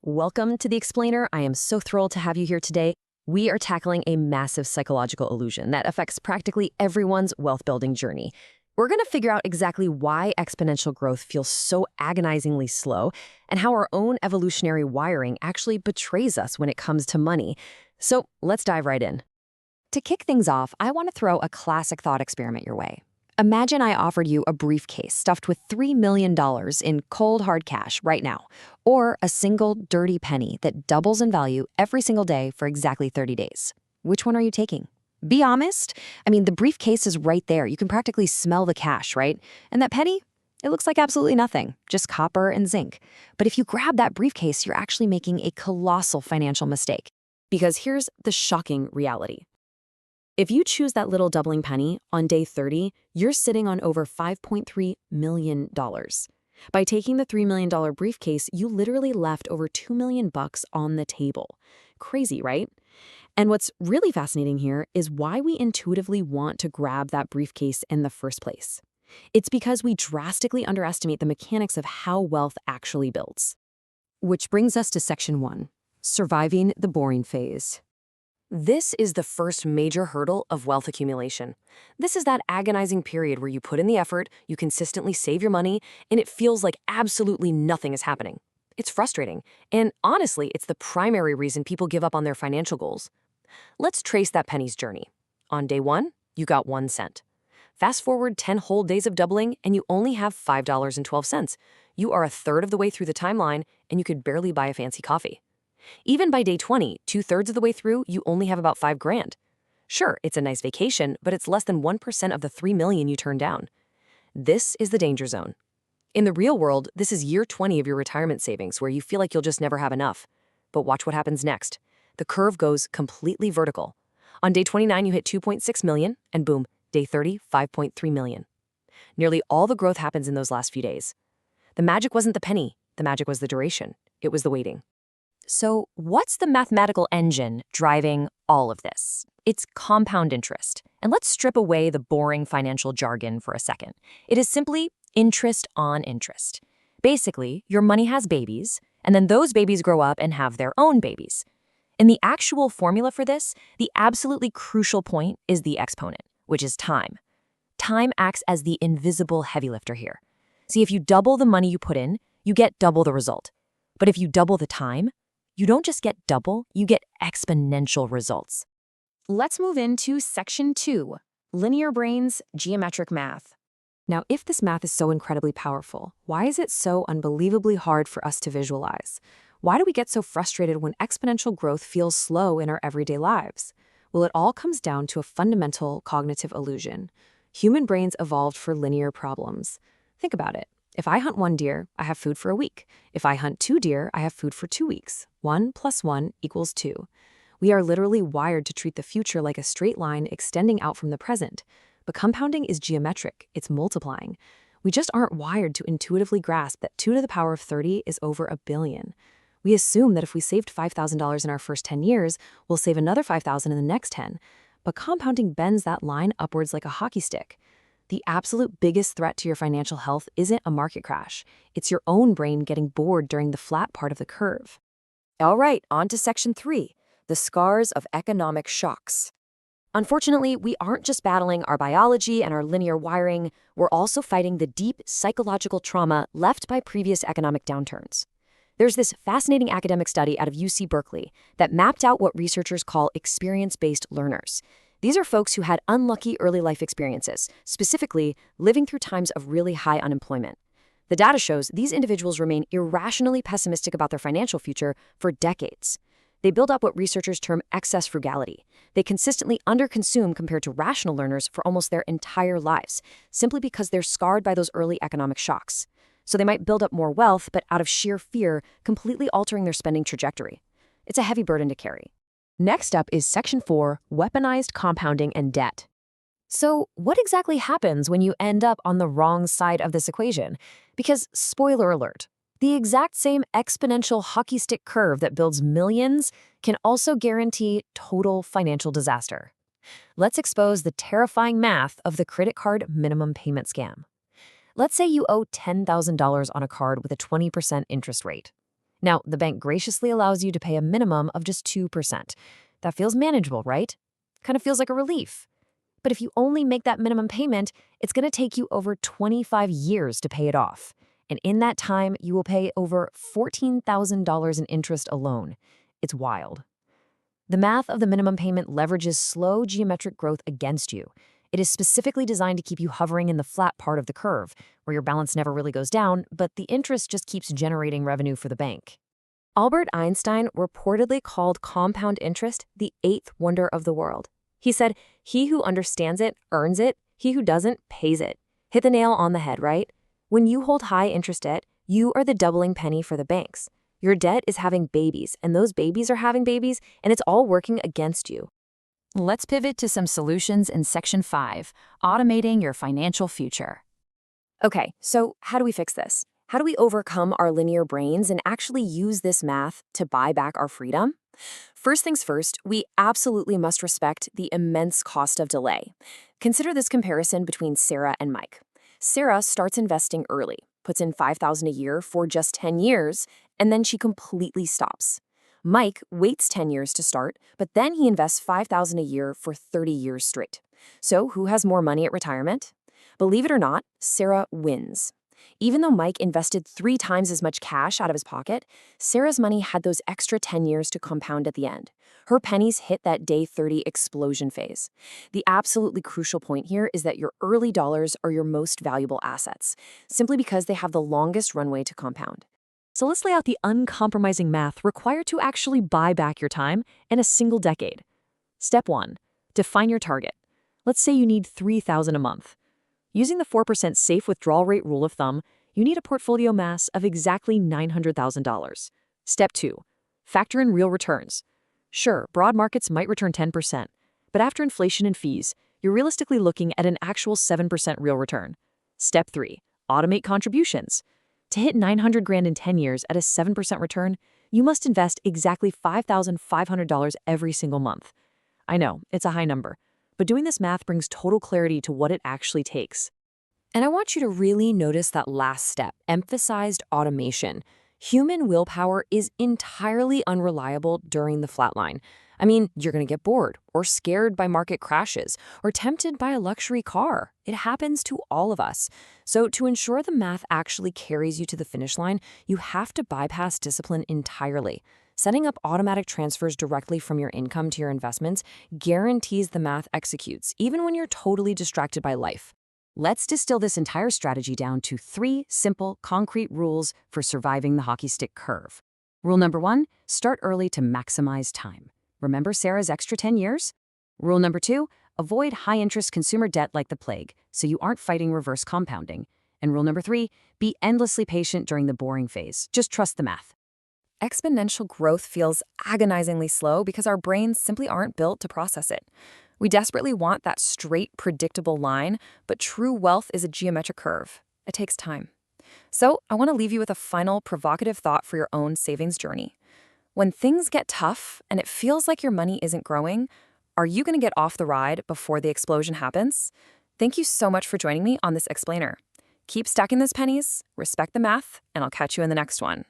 Welcome to The Explainer. I am so thrilled to have you here today. We are tackling a massive psychological illusion that affects practically everyone's wealth-building journey. We're going to figure out exactly why exponential growth feels so agonizingly slow and how our own evolutionary wiring actually betrays us when it comes to money. So let's dive right in. To kick things off, I want to throw a classic thought experiment your way. Imagine I offered you a briefcase stuffed with $3 million in cold hard cash right now, or a single dirty penny that doubles in value every single day for exactly 30 days. Which one are you taking? Be honest. The briefcase is right there. You can practically smell the cash, right? And that penny? It looks like absolutely nothing, just copper and zinc. But if you grab that briefcase, you're actually making a colossal financial mistake. Because here's the shocking reality. If you choose that little doubling penny, on day 30, you're sitting on over $5.3 million. By taking the $3 million briefcase, you literally left over $2 million on the table. Crazy, right? And what's really fascinating here is why we intuitively want to grab that briefcase in the first place. It's because we drastically underestimate the mechanics of how wealth actually builds. Which brings us to section 1, surviving the boring phase. This is the first major hurdle of wealth accumulation. This is that agonizing period where you put in the effort, you consistently save your money, and it feels like absolutely nothing is happening. It's frustrating, and honestly, it's the primary reason people give up on their financial goals. Let's trace that penny's journey. On day 1, you got 1 cent. Fast forward 10 whole days of doubling, and you only have $5.12. You are a third of the way through the timeline, and you could barely buy a fancy coffee. Even by day 20, 2/3 of the way through, you only have about $5,000. Sure, it's a nice vacation, but it's less than 1% of the $3 million you turned down. This is the danger zone. In the real world, this is year 20 of your retirement savings where you feel like you'll just never have enough. But watch what happens next. The curve goes completely vertical. On day 29, you hit 2.6 million, and boom, day 30, 5.3 million. Nearly all the growth happens in those last few days. The magic wasn't the penny. The magic was the duration. It was the waiting. So, what's the mathematical engine driving all of this? It's compound interest. And let's strip away the boring financial jargon for a second. It is simply interest on interest. Basically, your money has babies, and then those babies grow up and have their own babies. In the actual formula for this, the absolutely crucial point is the exponent, which is time. Time acts as the invisible heavy lifter here. See, if you double the money you put in, you get double the result. But if you double the time, you don't just get double, you get exponential results. Let's move into section 2, linear brains, geometric math. Now, if this math is so incredibly powerful, why is it so unbelievably hard for us to visualize? Why do we get so frustrated when exponential growth feels slow in our everyday lives? Well, it all comes down to a fundamental cognitive illusion. Human brains evolved for linear problems. Think about it. If I hunt 1 deer, I have food for a week. If I hunt 2 deer, I have food for 2 weeks. 1 + 1 = 2. We are literally wired to treat the future like a straight line extending out from the present. But compounding is geometric, it's multiplying. We just aren't wired to intuitively grasp that 2 to the power of 30 is over a billion. We assume that if we saved $5,000 in our first 10 years, we'll save another $5,000 in the next 10. But compounding bends that line upwards like a hockey stick. The absolute biggest threat to your financial health isn't a market crash. It's your own brain getting bored during the flat part of the curve. All right, on to section 3, the scars of economic shocks. Unfortunately, we aren't just battling our biology and our linear wiring, we're also fighting the deep psychological trauma left by previous economic downturns. There's this fascinating academic study out of UC Berkeley that mapped out what researchers call experience-based learners. These are folks who had unlucky early life experiences, specifically living through times of really high unemployment. The data shows these individuals remain irrationally pessimistic about their financial future for decades. They build up what researchers term excess frugality. They consistently underconsume compared to rational learners for almost their entire lives, simply because they're scarred by those early economic shocks. So they might build up more wealth, but out of sheer fear, completely altering their spending trajectory. It's a heavy burden to carry. Next up is section 4, weaponized compounding and debt. So what exactly happens when you end up on the wrong side of this equation? Because, spoiler alert, the exact same exponential hockey stick curve that builds millions can also guarantee total financial disaster. Let's expose the terrifying math of the credit card minimum payment scam. Let's say you owe $10,000 on a card with a 20% interest rate. Now, the bank graciously allows you to pay a minimum of just 2%. That feels manageable, right? Kind of feels like a relief. But if you only make that minimum payment, it's going to take you over 25 years to pay it off. And in that time, you will pay over $14,000 in interest alone. It's wild. The math of the minimum payment leverages slow geometric growth against you. It is specifically designed to keep you hovering in the flat part of the curve, where your balance never really goes down, but the interest just keeps generating revenue for the bank. Albert Einstein reportedly called compound interest the eighth wonder of the world. He said, "He who understands it earns it, he who doesn't pays it." Hit the nail on the head, right? When you hold high interest debt, you are the doubling penny for the banks. Your debt is having babies, and those babies are having babies, and it's all working against you. Let's pivot to some solutions in Section 5, automating your financial future. Okay, so how do we fix this? How do we overcome our linear brains and actually use this math to buy back our freedom? First things first, we absolutely must respect the immense cost of delay. Consider this comparison between Sarah and Mike. Sarah starts investing early, puts in $5,000 a year for just 10 years, and then she completely stops. Mike waits 10 years to start, but then he invests $5,000 a year for 30 years straight. So who has more money at retirement? Believe it or not, Sarah wins. Even though Mike invested 3 times as much cash out of his pocket, Sarah's money had those extra 10 years to compound at the end. Her pennies hit that day 30 explosion phase. The absolutely crucial point here is that your early dollars are your most valuable assets, simply because they have the longest runway to compound. So let's lay out the uncompromising math required to actually buy back your time in a single decade. Step 1. Define your target. Let's say you need $3,000 a month. Using the 4% safe withdrawal rate rule of thumb, you need a portfolio mass of exactly $900,000. Step 2. Factor in real returns. Sure, broad markets might return 10%, but after inflation and fees, you're realistically looking at an actual 7% real return. Step 3. Automate contributions. To hit $900,000 in 10 years at a 7% return, you must invest exactly $5,500 every single month. I know, it's a high number, but doing this math brings total clarity to what it actually takes. And I want you to really notice that last step, emphasized automation. Human willpower is entirely unreliable during the flatline. I mean, you're going to get bored or scared by market crashes or tempted by a luxury car. It happens to all of us. So to ensure the math actually carries you to the finish line, you have to bypass discipline entirely. Setting up automatic transfers directly from your income to your investments guarantees the math executes, even when you're totally distracted by life. Let's distill this entire strategy down to 3 simple, concrete rules for surviving the hockey stick curve. Rule number 1, start early to maximize time. Remember Sarah's extra 10 years? Rule number 2, avoid high-interest consumer debt like the plague, so you aren't fighting reverse compounding. And rule number 3, be endlessly patient during the boring phase. Just trust the math. Exponential growth feels agonizingly slow because our brains simply aren't built to process it. We desperately want that straight, predictable line, but true wealth is a geometric curve. It takes time. So I want to leave you with a final provocative thought for your own savings journey. When things get tough and it feels like your money isn't growing, are you going to get off the ride before the explosion happens? Thank you so much for joining me on this explainer. Keep stacking those pennies, respect the math, and I'll catch you in the next one.